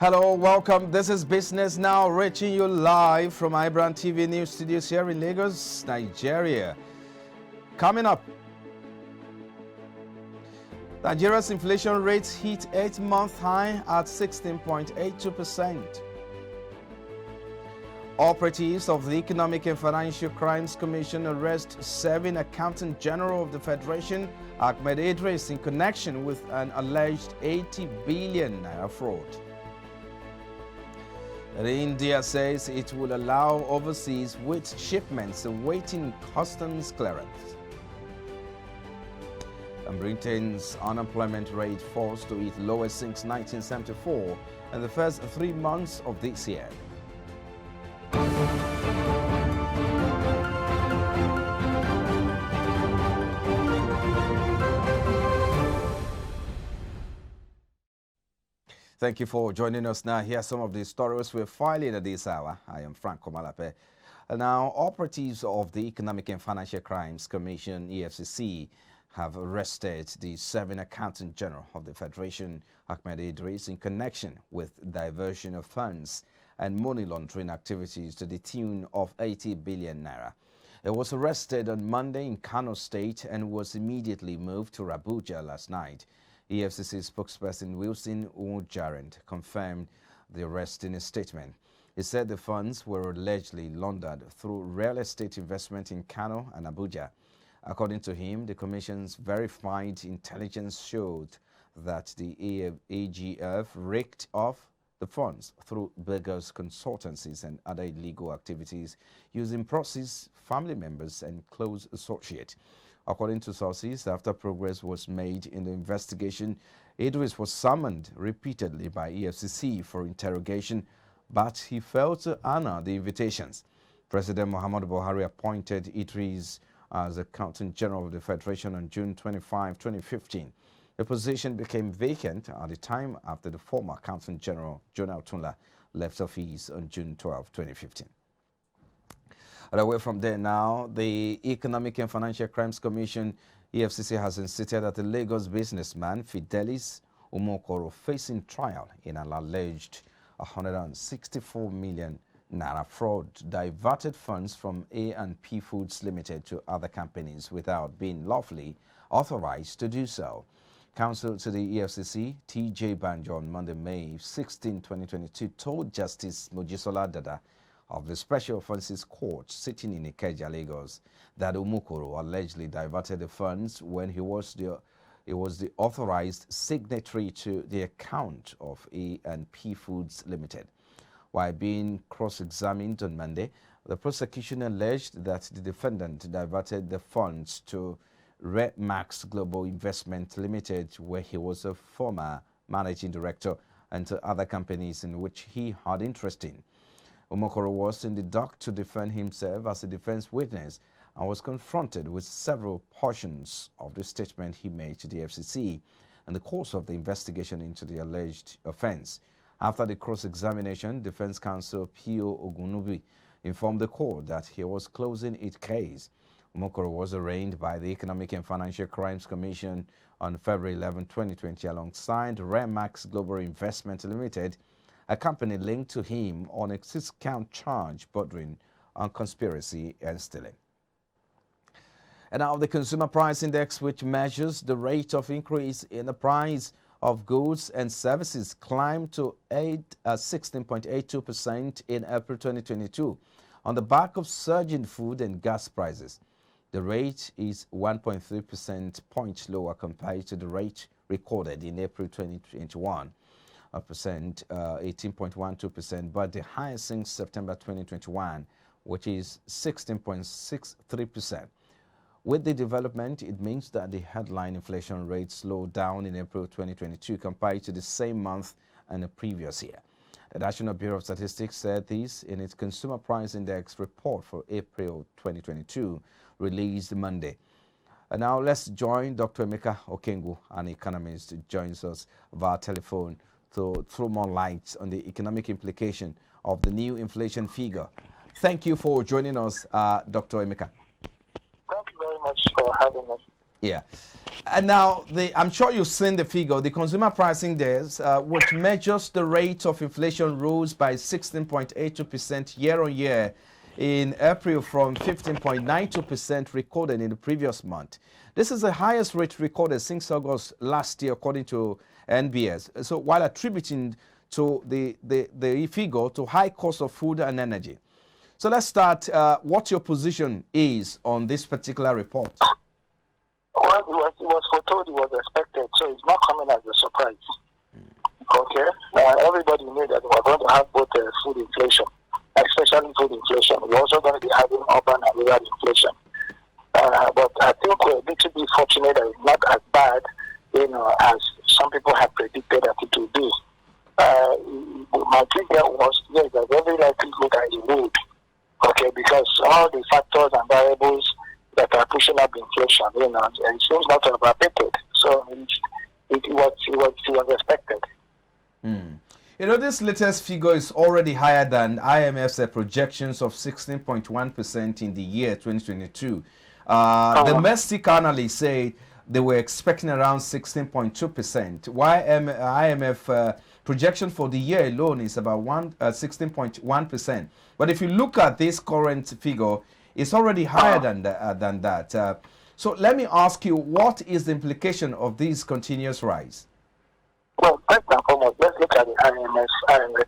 Hello, welcome. This is Business Now, reaching you live from IBrandTV News Studios here in Lagos, Nigeria. Coming up, Nigeria's inflation rate hit 8-month high at 16.82%. Operatives of the Economic and Financial Crimes Commission arrest 7 Accountant General of the Federation, AHMED IDRIS, in connection with an alleged 80 billion naira fraud. India says it will allow overseas wheat shipments awaiting customs clearance. And Britain's unemployment rate falls to its lowest since 1974 in the first 3 months of this year. Thank you for joining us now. Here are some of the stories we're filing at this hour. I am Frank Komalape. Now, operatives of the Economic and Financial Crimes Commission, EFCC, have arrested the 7 Accountant General of the Federation, AHMED IDRIS, in connection with diversion of funds and money laundering activities to the tune of 80 billion naira. He was arrested on Monday in Kano State and was immediately moved to Abuja last night. EFCC spokesperson Wilson Ujarent confirmed the arrest in a statement. He said the funds were allegedly laundered through real estate investment in Kano and Abuja. According to him, the Commission's verified intelligence showed that the AGF raked off the funds through beggars consultancies and other illegal activities using proxies, family members, and close associates. According to sources, after progress was made in the investigation, Idris was summoned repeatedly by EFCC for interrogation, but he failed to honor the invitations. President Muhammadu Buhari appointed Idris as Accountant General of the Federation on June 25, 2015. The position became vacant at the time after the former Accountant General, John Tunla, left office on June 12, 2015. And away from there now, the Economic and Financial Crimes Commission, EFCC, has insisted that the Lagos businessman Fidelis Umukoro'S facing trial in an alleged 164 million naira fraud diverted funds from A&P Foods Limited to other companies without being lawfully authorized to do so. Counsel to the EFCC, T.J. Banjo, on Monday, May 16, 2022, told Justice Mojisola Dada of the Special Offences Court sitting in Ikeja, Lagos, that Umukoro allegedly diverted the funds when he was the authorized signatory to the account of A&P Foods Limited. While being cross-examined on Monday, the prosecution alleged that the defendant diverted the funds to Red Max Global Investment Limited, where he was a former managing director, and to other companies in which he had interest in. Umukoro was in the dock to defend himself as a defense witness and was confronted with several portions of the statement he made to the FCC in the course of the investigation into the alleged offense. After the cross-examination, Defense Counsel P.O. Ogunubi informed the court that he was closing its case. Umukoro was arraigned by the Economic and Financial Crimes Commission on February 11, 2020, alongside Remax Global Investment Limited, a company linked to him on a 6-count charge bordering on conspiracy and stealing. And now the Consumer Price Index, which measures the rate of increase in the price of goods and services, climbed to 16.82% in April 2022 on the back of surging food and gas prices. The rate is 1.3% points lower compared to the rate recorded in April 2021. 18.12%, but the highest since September 2021, which is 16.63%. With the development, it means that the headline inflation rate slowed down in April 2022 compared to the same month and the previous year. The National Bureau of Statistics said this in its Consumer Price Index report for April 2022, released Monday. And now let's join Dr. Emeka Okengu, an economist, who joins us via telephone to throw more light on the economic implication of the new inflation figure. Thank you for joining us, Dr. Emeka. Thank you very much for having us. Yeah. And now, I'm sure you've seen the figure. The consumer pricing index, which measures the rate of inflation, rose by 16.82% year-on-year in April from 15.92% recorded in the previous month. This is the highest rate recorded since August last year, according to NBS. So while attributing to the figure to high cost of food and energy. So let's start. What your position is on this particular report? Well, it was foretold, it was expected, so it's not coming as a surprise. Okay? Everybody knew that we were going to have both food inflation, especially food inflation. We're also going to be having urban and rural inflation. But I think we're a little bit fortunate that it's not as bad, as some people have predicted that it will be. My figure was, yes, there's every likelihood that it would. Okay, because all the factors and variables that are pushing up inflation, and it seems not to have abated. So it was expected. This latest figure is already higher than IMF's projections of 16.1% in the year 2022. Domestic analysts say they were expecting around 16.2%. While IMF projection for the year alone is about 16.1%. But if you look at this current figure, it's already higher than that. So let me ask you, what is the implication of this continuous rise? Well, first and foremost, let's look at the IMF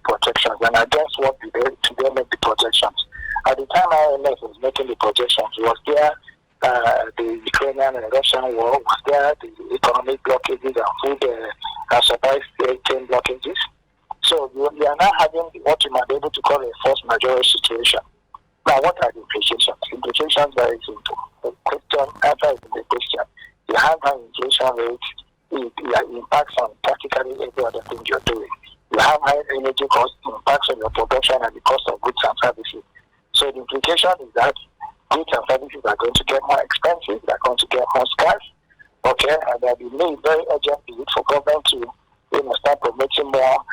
projections and against what did they make the projections. At the time IMF was making the projections, was there the Ukrainian and Russian war, was there the economic blockages and food supply chain blockages? So we are now having what you might be able to call a force majeure situation. Now, what are the implications? Implications very simple. The question, after the question, you have high inflation rates, it impacts on practically every other thing you're doing. You have high energy costs, impacts on your production and the cost of goods and services. So the implication is that goods and services are going to get more expensive, they're going to get more scarce, okay, and there will be need, very urgent need for government to start promoting more,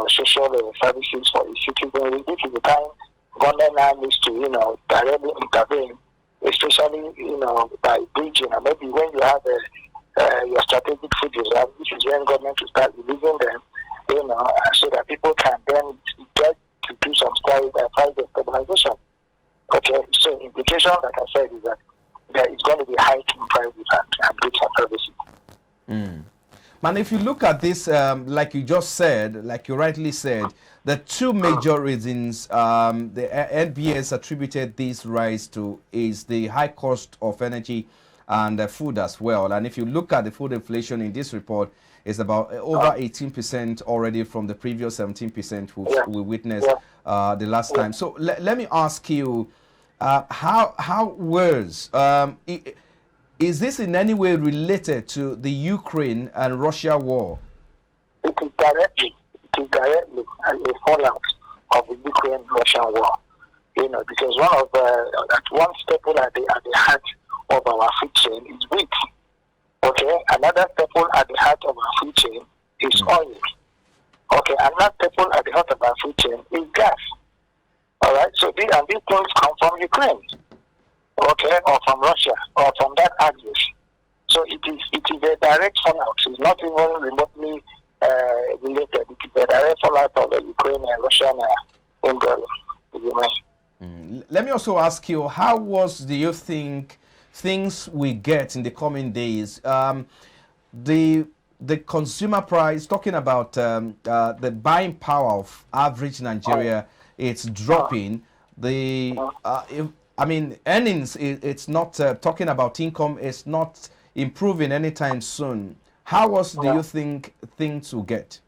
social services for the citizens. This is the time government now needs to, directly intervene, especially, by bridging, and maybe when you have your strategic food reserve, this is when government will start releasing them, so that people can then get to do some price stabilization. Okay, so implication, like I said, is that there is going to be hiking prices and goods and services. And if you look at this, like you just said, like you rightly said, the two major reasons the NBS attributed this rise to is the high cost of energy and food as well. And if you look at the food inflation in this report, it's about over 18% already from the previous 17% we witnessed the last time. So let me ask you, how worse is this in any way related to the Ukraine and Russia war? It is directly a fallout of the Ukraine-Russian war. Because one staple at the heart of our food chain is wheat. Okay, another staple at the heart of our food chain is oil. Okay, another staple at the heart of our food chain is gas. All right, so these things come from Ukraine. Okay, or from Russia, or from that axis. So it is a direct fallout. It's not even remotely related. It is a direct fallout of the Ukraine and Russian involvement. Let me also ask you, how do you think things we get in the coming days? The consumer price, talking about the buying power of average Nigeria, it's dropping. Earnings, it's not talking about income, it's not improving anytime soon. How worse do you think things will get?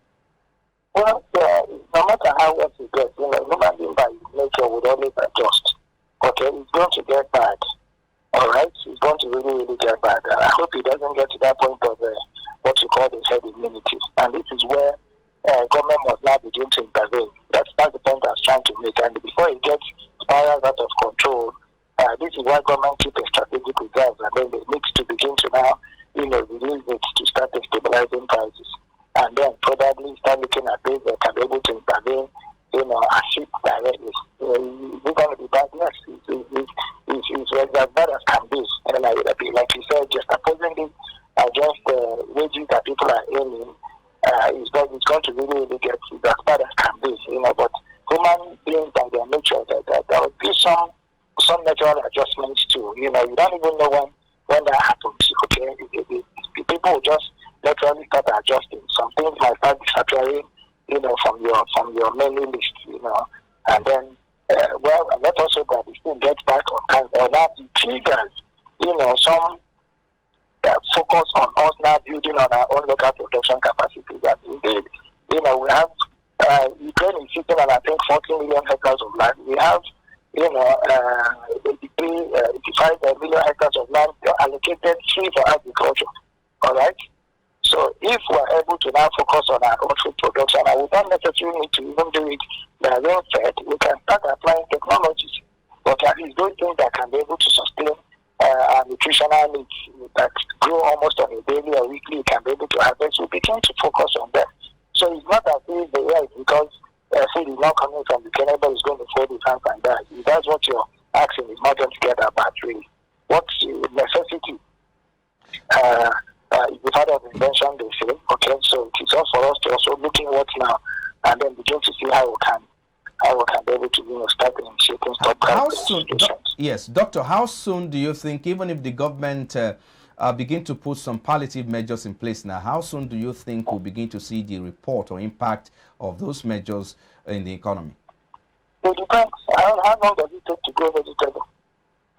Well, no matter how worse it gets, human being by nature would always adjust. Okay, it's going to get bad. All right, it's going to really, really get bad. And I hope it doesn't get to that point of what you call the herd immunity. And this is where government must now begin to intervene. That's the point I was trying to make. And before it gets spirals out of control, this is why government keep a strategic reserve, and then they need to begin to now, release it to start stabilizing prices, and then probably start looking at ways that can be able to intervene, assist directly. We're going to be bad, yes. It's as bad as can be. And like you said, just opposing this natural adjustments too. You know, you don't even know when that happens. Okay, the people will just naturally start adjusting. Some things might start disappearing, you know, from your menu list, you know, and then well, let us hope that it still gets back on time. Or that it triggers, you know, some focus on us now building on our own local production capacity. That indeed, you know, we have Ukraine is sitting on, I think, 14 million hectares of land. We have, you know, 85 million hectares of land allocated free for agriculture. All right. So if we're able to now focus on our own food production, and we don't necessarily need to even do it by rain fed, we can start applying technologies. But at least those things that can be able to sustain our nutritional needs that grow almost on a daily or weekly, can be able to harvest. We begin to focus on them. So it's not as if the way because food is not coming from the Kenya, but it's going to fold its hands and die. If that's what you're asking, is not going to get about really. What's the necessity? It's the father of invention, they say. Okay, so it's all for us to also look inwards now and then begin to see how we can be able to, you know, start initiating stop. How soon? Yes, Doctor. How soon do you think, even if the government begin to put some palliative measures in place now, how soon do you think we'll begin to see the report or impact of those measures in the economy? It depends. How long does it take to grow vegetable?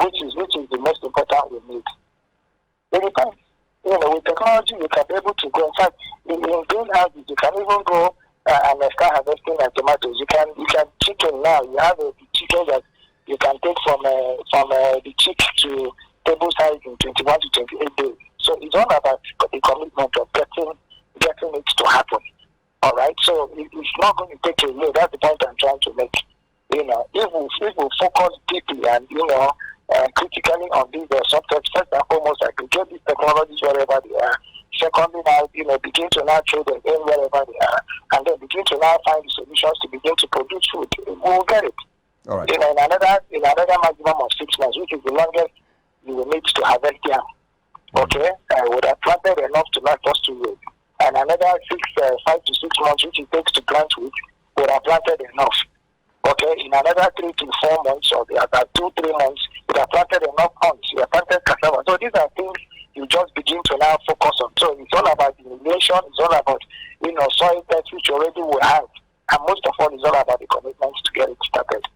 Which is the most important we need. It depends. You know, with technology, you can be able to grow. In fact, in greenhouses, you can even grow and start harvesting like tomatoes. You can chicken now. You have a chicken that you can take from the chick to table size in 21 to 28 days. So it's all about the commitment of getting it to happen. All right. So it's not going to take a year. That's the point I'm trying to make. You know, if we focus deeply and, you know, critically on these subjects, first and foremost, I can get these technologies wherever they are. Secondly, now, you know, begin to now throw them in wherever they are, and then begin to now find the solutions to begin to produce food. We will get it. All right. You know, in another maximum of 6 months, which is the longest you will need to harvest yam. Okay, would have planted enough to last us 2 years, and another 5 to 6 months, which it takes to plant wheat, would have planted enough. Okay, in another 3 to 4 months, or about 2-3 months, you have planted enough corn, you have planted cassava. So these are things you just begin to now focus on. So it's all about innovation, it's all about, you know, soil tests which already we have. And most of all, it's all about the commitments to get it started.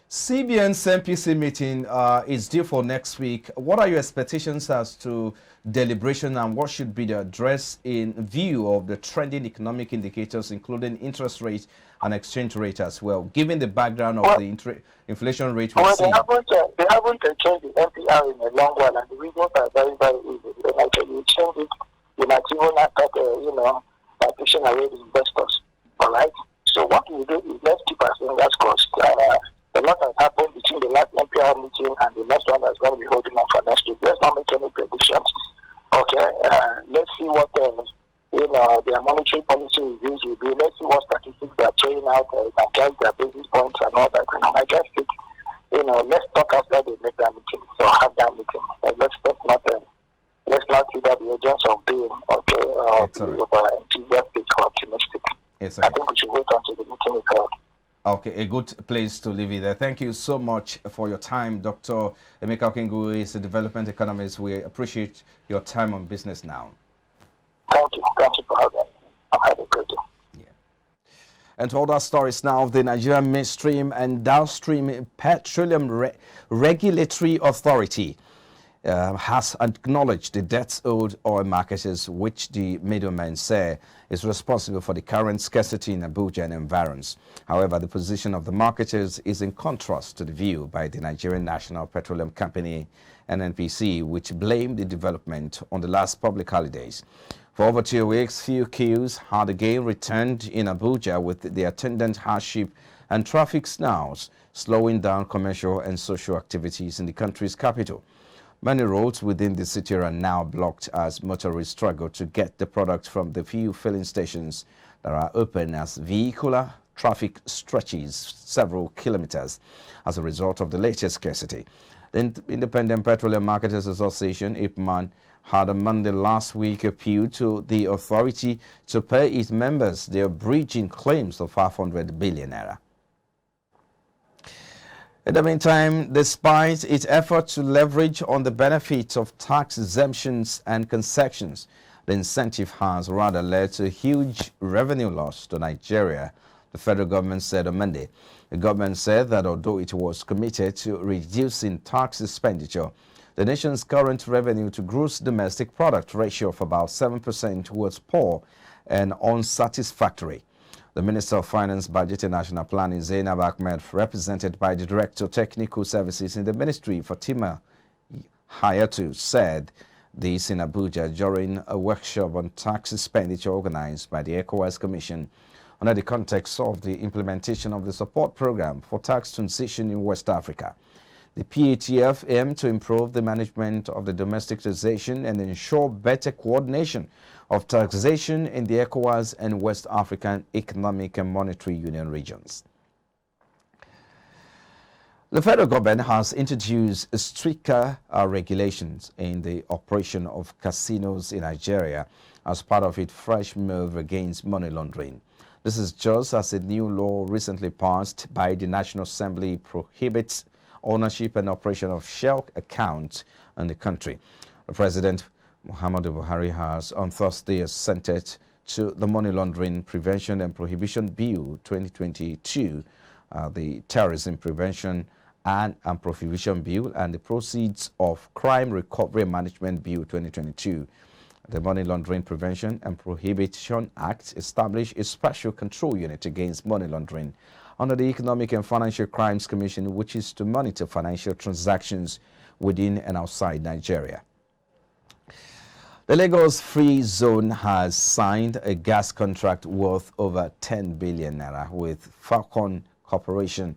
CBN's MPC meeting is due for next week. What are your expectations as to deliberation, and what should be the address in view of the trending economic indicators, including interest rate and exchange rate as well, given the background of the inflation rate we see? They haven't changed the NPR in a long while, and the reasons are very, very easy. Like you change it, you might even have you know, partition away the investors. All right? So what we do is let's keep our fingers crossed. A lot has happened between the last NPR meeting and the next one that's going to be holding on for next week. Let's not make any predictions. Okay? Let's see what you know, their monetary policy reviews will be. Let's see what statistics they are throwing out against their basis points and all that. And I guess it, you know, let's talk after they make that meeting. So have that meeting. Let's not see that the agents of being enthusiastic or optimistic. Yes, I think we should wait until the meeting is held. Okay, a good place to leave it there. Thank you so much for your time, Dr. Emeka Okengu is a development economist. We appreciate your time on Business Now. Thank you for having me. Have a great day. Yeah. And to other stories now, the Nigerian Midstream and Downstream Petroleum Regulatory Authority has acknowledged the debts owed oil marketers, which the middlemen say is responsible for the current scarcity in Abuja and environs. However, the position of the marketers is in contrast to the view by the Nigerian National Petroleum Company, NNPC, which blamed the development on the last public holidays. For over 2 weeks, few queues had again returned in Abuja, with the attendant hardship and traffic snags slowing down commercial and social activities in the country's capital. Many roads within the city are now blocked as motorists struggle to get the product from the few filling stations that are open, as vehicular traffic stretches several kilometers as a result of the latest scarcity. The Independent Petroleum Marketers Association, IPMAN, had on Monday last week appealed to the authority to pay its members their breaching claims of 500 billion naira. In the meantime, despite its effort to leverage on the benefits of tax exemptions and concessions, the incentive has rather led to a huge revenue loss to Nigeria, the federal government said on Monday. The government said that although it was committed to reducing tax expenditure, the nation's current revenue to gross domestic product ratio of about 7% was poor and unsatisfactory. The Minister of Finance, Budget and National Planning, AHMED, represented by the Director of Technical Services in the Ministry, Fatima Hayatu, said this in Abuja during a workshop on tax expenditure organized by the ECOWAS Commission under the context of the implementation of the support program for tax transition in West Africa. The PETF aimed to improve the management of the domestic taxation and ensure better coordination of taxation in the ECOWAS and West African Economic and Monetary Union regions. The federal government has introduced stricter regulations in the operation of casinos in Nigeria as part of its fresh move against money laundering. This is just as a new law recently passed by the National Assembly prohibits ownership and operation of shell accounts in the country. The President Muhammadu Buhari has on Thursday assented to the Money Laundering Prevention and Prohibition Bill 2022, the Terrorism Prevention and Prohibition Bill, and the Proceeds of Crime Recovery and Management Bill 2022. The Money Laundering Prevention and Prohibition Act established a special control unit against money laundering under the Economic and Financial Crimes Commission, which is to monitor financial transactions within and outside Nigeria. The Lagos Free Zone has signed a gas contract worth over 10 billion naira with Falcon Corporation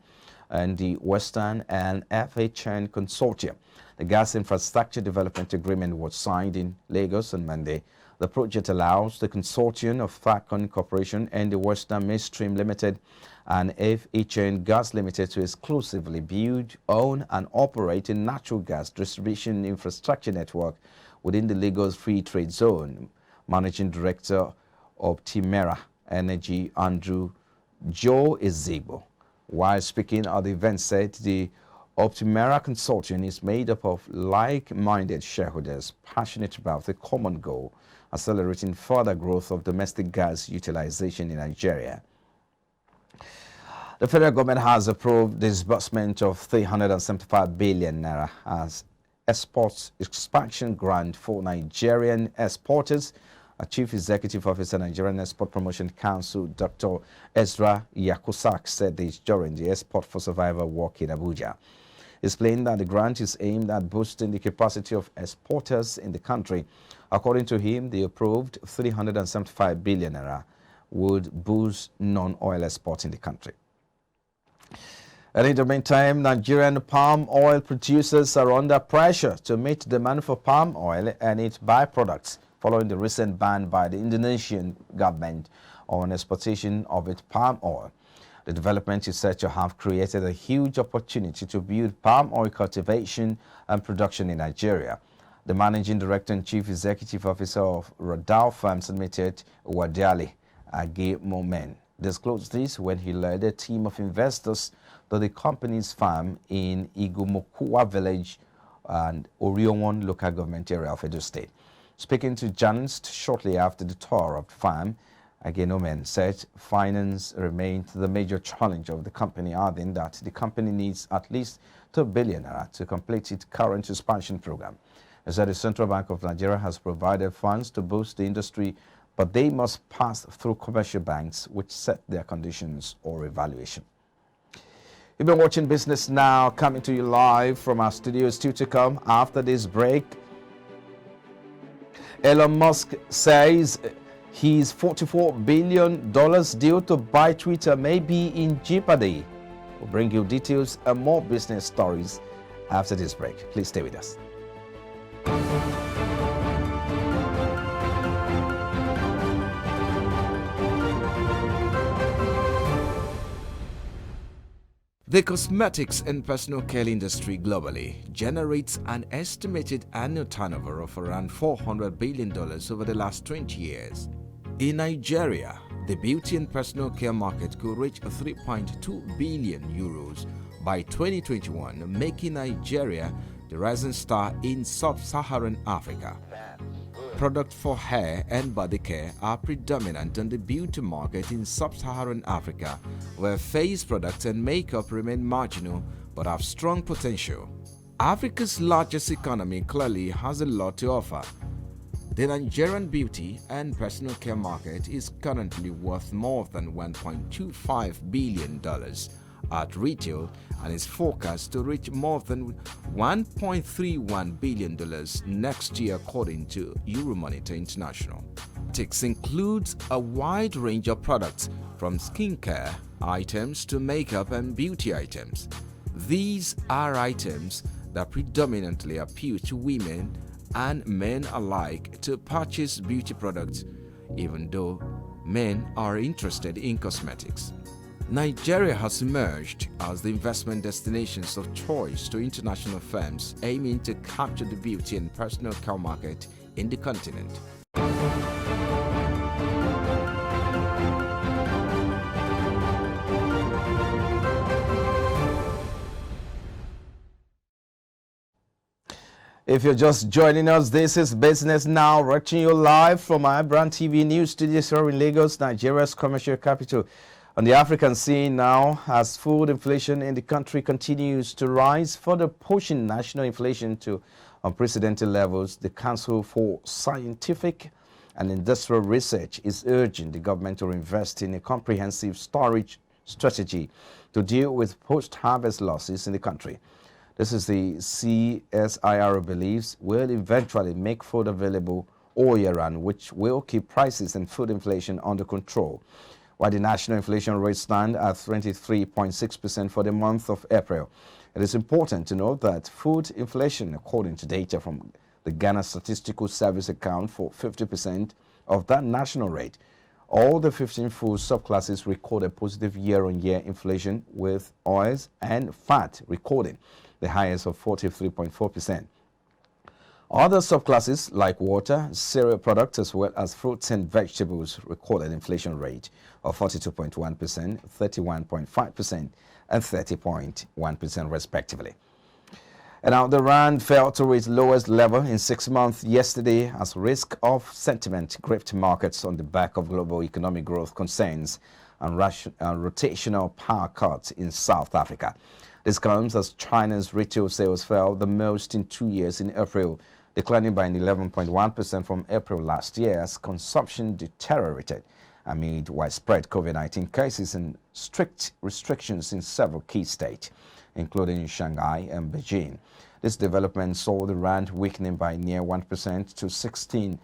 and the Western and FHN Consortium. The Gas Infrastructure Development Agreement was signed in Lagos on Monday. The project allows the consortium of Falcon Corporation and the Western Midstream Limited and FHN Gas Limited to exclusively build, own, and operate a natural gas distribution infrastructure network within the Lagos Free Trade Zone. Managing Director of Timera Energy, Andrew Joe Ezebo, while speaking at the event, said the Optimera Consortium is made up of like-minded shareholders passionate about the common goal, accelerating further growth of domestic gas utilization in Nigeria. The federal government has approved disbursement of 375 billion naira as exports expansion grant for Nigerian exporters. A Chief Executive Officer, Nigerian Export Promotion Council, Dr. Ezra Yakusak, said this during the Export for Survival walk in Abuja. He explained that the grant is aimed at boosting the capacity of exporters in the country. According to him, the approved 375 billion naira would boost non-oil exports in the country. And in the meantime, Nigerian palm oil producers are under pressure to meet demand for palm oil and its byproducts following the recent ban by the Indonesian government on exportation of its palm oil. The development is said to have created a huge opportunity to build palm oil cultivation and production in Nigeria. The Managing Director and Chief Executive Officer of Radal Farms Limited, Wadiali Agemomen, disclosed this when he led a team of investors to the company's farm in Igumokua village and Orion local government area of Edo State. Speaking to journalists shortly after the tour of the farm, Agenomen said finance remained the major challenge of the company, adding that the company needs at least 2 billion naira to complete its current expansion program. He said the Central Bank of Nigeria has provided funds to boost the industry, but they must pass through commercial banks which set their conditions or evaluation. You've been watching Business Now, coming to you live from our studios. Still to come after this break. Elon Musk says his $44 billion deal to buy Twitter may be in jeopardy. We'll bring you details and more business stories after this break. Please stay with us. The cosmetics and personal care industry globally generates an estimated annual turnover of around $400 billion over the last 20 years. In Nigeria, the beauty and personal care market could reach 3.2 billion euros by 2021, making Nigeria the rising star in sub-Saharan Africa. Products for hair and body care are predominant on the beauty market in sub-Saharan Africa, where face products and makeup remain marginal but have strong potential. Africa's largest economy clearly has a lot to offer. The Nigerian beauty and personal care market is currently worth more than $1.25 billion at retail and is forecast to reach more than $1.31 billion next year, according to Euromonitor International. It includes a wide range of products from skincare items to makeup and beauty items. These are items that predominantly appeal to women and men alike to purchase beauty products, even though men are interested in cosmetics. Nigeria has emerged as the investment destinations of choice to international firms aiming to capture the beauty and personal care market in the continent. If you're just joining us, this is Business Now, reaching you live from IBrandTV News Studios here in Lagos, Nigeria's commercial capital. On the African scene now, as food inflation in the country continues to rise, further pushing national inflation to unprecedented levels, the Council for Scientific and Industrial Research is urging the government to invest in a comprehensive storage strategy to deal with post-harvest losses in the country. This is the CSIR believes will eventually make food available all year round, which will keep prices and food inflation under control. While the national inflation rate stands at 23.6% for the month of April, it is important to note that food inflation, according to data from the Ghana Statistical Service, account for 50% of that national rate. All the 15 food subclasses recorded positive year-on-year inflation, with oils and fat recording the highest of 43.4%. Other subclasses like water, cereal products, as well as fruits and vegetables recorded inflation rate of 42.1%, 31.5%, and 30.1% respectively. And now the rand fell to its lowest level in 6 months yesterday as risk of sentiment gripped markets on the back of global economic growth concerns and rotational power cuts in South Africa. This comes as China's retail sales fell the most in 2 years in April, declining by 11.1% from April last year as consumption deteriorated amid widespread COVID-19 cases and strict restrictions in several key states, including Shanghai and Beijing. This development saw the rand weakening by near 1% to 16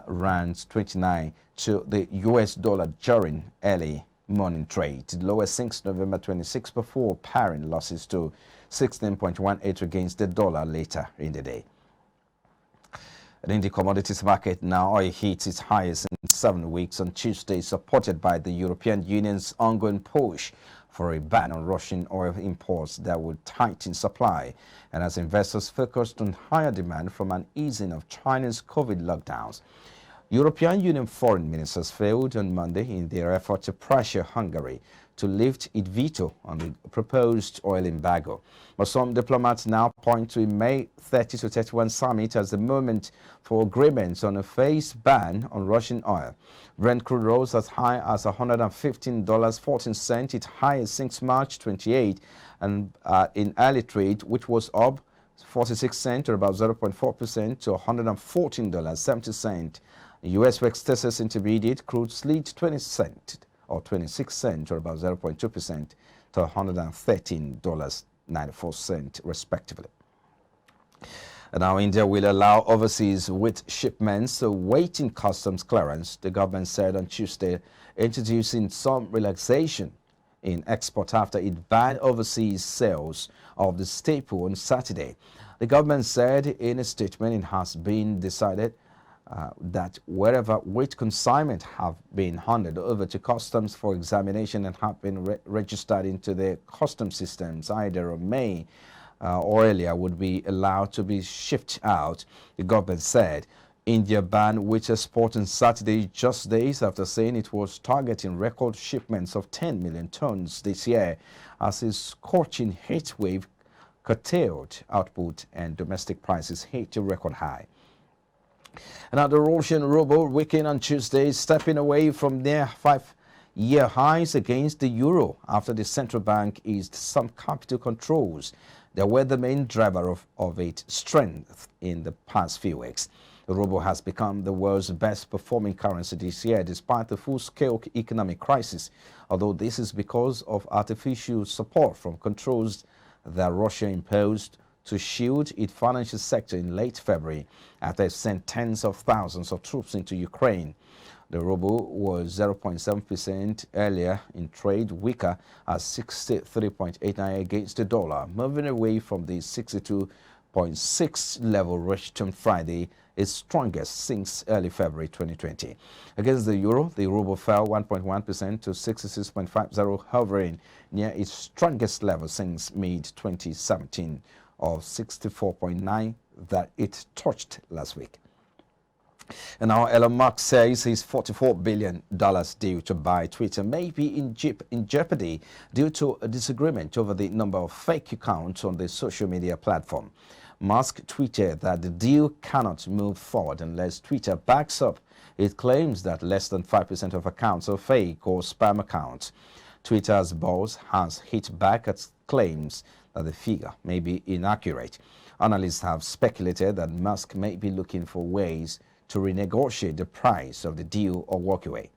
rands 29 to the US dollar during early morning trade, the lowest since November 26 before paring losses to 16.18 against the dollar later in the day. And in the commodities market now, oil hits its highest in 7 weeks on Tuesday, supported by the European Union's ongoing push for a ban on Russian oil imports that would tighten supply, and as investors focused on higher demand from an easing of China's COVID lockdowns. European Union foreign ministers failed on Monday in their effort to pressure Hungary to lift its veto on the proposed oil embargo. But some diplomats now point to a May 30 to 31 summit as the moment for agreements on a phased ban on Russian oil. Brent crude rose as high as $115.14, its highest since March 28, and in early trade, which was up 46 cents or about 0.4% to $114.70. U.S. West Texas Intermediate crude slid 20 cents or 26 cents or about 0.2% to $113.94 respectively. And now India will allow overseas wheat shipments awaiting customs clearance, the government said on Tuesday, introducing some relaxation in export after it banned overseas sales of the staple on Saturday. The government said in a statement it has been decided that wherever wheat consignment have been handed over to customs for examination and have been registered into the customs systems either on May or earlier would be allowed to be shipped out. The government said India banned wheat export on Saturday, just days after saying it was targeting record shipments of 10 million tons this year as a scorching heat wave curtailed output and domestic prices hit a record high. Now, the Russian ruble weakened on Tuesday, stepping away from near 5-year highs against the euro after the central bank eased some capital controls that were the main driver of its strength in the past few weeks. The ruble has become the world's best performing currency this year despite the full-scale economic crisis, although this is because of artificial support from controls that Russia imposed to shield its financial sector in late February after it sent tens of thousands of troops into Ukraine. The ruble was 0.7% earlier in trade, weaker at 63.89 against the dollar, moving away from the 62.6 level reached on Friday, its strongest since early February 2020. Against the euro, the ruble fell 1.1% to 66.50, hovering near its strongest level since mid-2017 of 64.9 that it touched last week. And now Elon Musk says his $44 billion deal to buy Twitter may be in jeopardy due to a disagreement over the number of fake accounts on the social media platform. Musk tweeted that the deal cannot move forward unless Twitter backs up its claims that less than 5% of accounts are fake or spam accounts. Twitter's boss has hit back at claims that the figure may be inaccurate. Analysts have speculated that Musk may be looking for ways to renegotiate the price of the deal or walk away.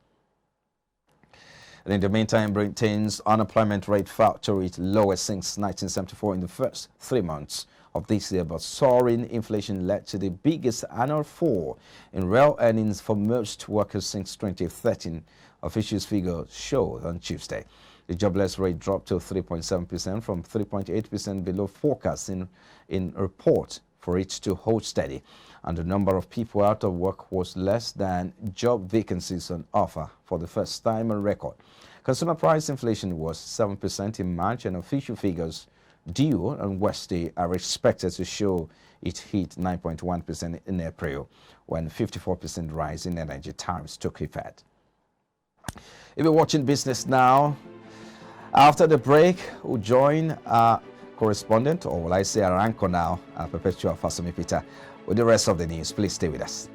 And in the meantime, Britain's unemployment rate fell to its lowest since 1974 in the first 3 months of this year, but soaring inflation led to the biggest annual fall in real earnings for most workers since 2013, officials' figures showed on Tuesday. The jobless rate dropped to 3.7% from 3.8% below forecast in report for it to hold steady, and the number of people out of work was less than job vacancies on offer for the first time on record. Consumer price inflation was 7% in March, and official figures due on Wednesday are expected to show it hit 9.1% in April, when 54% rise in energy tariffs took effect. If you're watching Business Now, after the break, we'll join our correspondent, or will I say our anchor now, Perpetua Fasumi Peter, with the rest of the news. Please stay with us.